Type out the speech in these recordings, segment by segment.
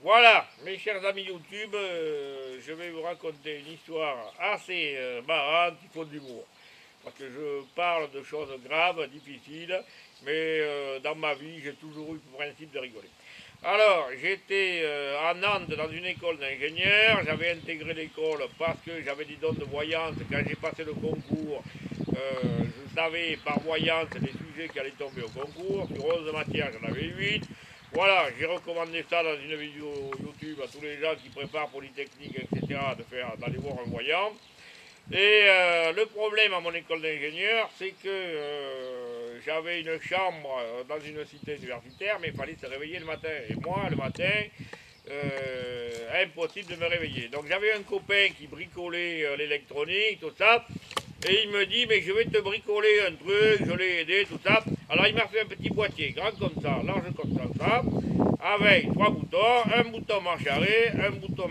Voilà, mes chers amis YouTube, je vais vous raconter une histoire assez marrante qui faut de l'humour. Parce que je parle de choses graves, difficiles, mais dans ma vie, j'ai toujours eu pour principe de rigoler. Alors, j'étais à Nantes dans une école d'ingénieur, j'avais intégré l'école parce que j'avais des dons de voyance. Quand j'ai passé le concours, je savais par voyance les sujets qui allaient tomber au concours. Sur 11 matières, j'en avais 8. Voilà, j'ai recommandé ça dans une vidéo YouTube à tous les gens qui préparent Polytechnique, etc., d'aller voir un voyant. Et le problème à mon école d'ingénieur, c'est que j'avais une chambre dans une cité universitaire, mais il fallait se réveiller le matin. Et moi, le matin, impossible de me réveiller. Donc j'avais un copain qui bricolait l'électronique, tout ça. Et il me dit, mais je vais te bricoler un truc, je l'ai aidé, tout ça. Alors il m'a fait un petit boîtier, grand comme ça, large comme ça, avec trois boutons, un bouton marche arrêt, un bouton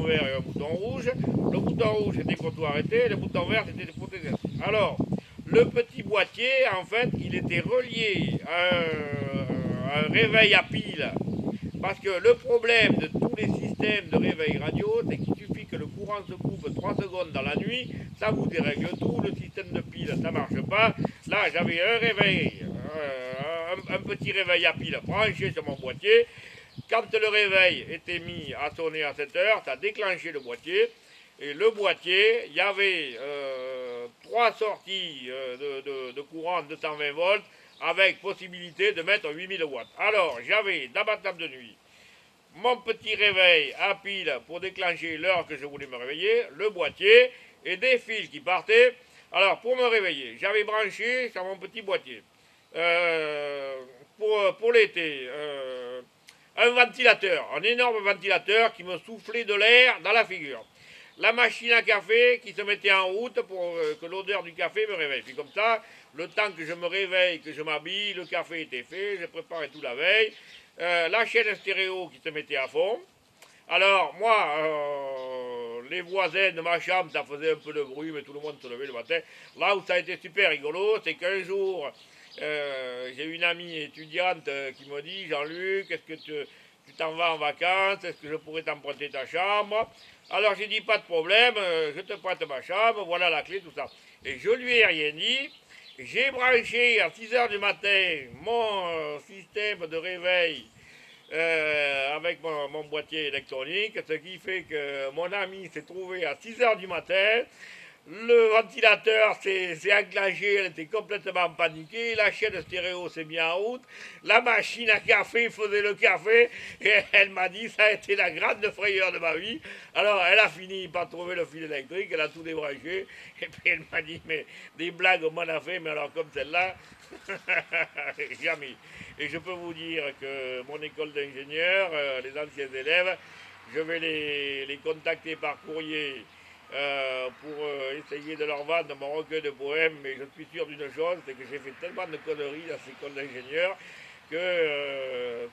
vert et un bouton rouge. Le bouton rouge c'était pour tout arrêter, le bouton vert c'était pour t'exercer. Alors, le petit boîtier, en fait, il était relié à un réveil à pile. Parce que le problème de tous les systèmes de réveil radio, c'est qu'il suffit que le courant se coupe 3 secondes dans la nuit, ça vous dérègle tout, le système de pile, ça ne marche pas. Là, j'avais un réveil, un petit réveil à pile branché sur mon boîtier. Quand le réveil était mis à sonner à 7 heures, ça a déclenché le boîtier. Et le boîtier, il y avait 3 sorties de courant 220 volts avec possibilité de mettre 8000 watts. Alors, j'avais dans ma table de nuit mon petit réveil à pile pour déclencher l'heure que je voulais me réveiller, le boîtier et des fils qui partaient. Alors, pour me réveiller, j'avais branché sur mon petit boîtier, euh, pour l'été, un ventilateur, un énorme ventilateur qui me soufflait de l'air dans la figure. La machine à café qui se mettait en route pour que l'odeur du café me réveille. Puis comme ça, le temps que je me réveille, que je m'habille, le café était fait, j'ai préparé tout la veille. La chaîne stéréo qui se mettait à fond. Alors moi, les voisins de ma chambre, ça faisait un peu de bruit, mais tout le monde se levait le matin. Là où ça a été super rigolo, c'est qu'un jour, j'ai une amie étudiante qui me dit, Jean-Luc, est-ce que tu t'en vas en vacances, est-ce que je pourrais t'emprunter ta chambre? Alors j'ai dit, pas de problème, je te prête ma chambre, voilà la clé, tout ça. Et je lui ai rien dit. J'ai branché à 6 heures du matin mon système de réveil avec mon boîtier électronique, ce qui fait que mon ami s'est trouvé à 6 heures du matin. Le ventilateur s'est enclenché, elle était complètement paniquée, la chaîne stéréo s'est mise en route, la machine à café faisait le café, et elle m'a dit ça a été la grande frayeur de ma vie. Alors elle a fini par trouver le fil électrique, elle a tout débranché, et puis elle m'a dit mais des blagues on m'en a fait, mais alors comme celle-là, jamais. Et je peux vous dire que mon école d'ingénieur, les anciens élèves, je vais les contacter par courrier pour essayer de leur vendre mon recueil de poèmes, mais je suis sûr d'une chose, c'est que j'ai fait tellement de conneries dans cette école d'ingénieur que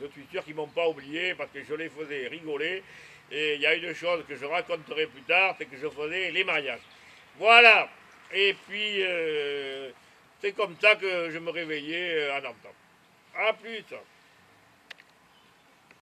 je suis sûr qu'ils ne m'ont pas oublié parce que je les faisais rigoler. Et il y a une chose que je raconterai plus tard, c'est que je faisais les mariages. Voilà. Et puis, c'est comme ça que je me réveillais en entendant. A plus.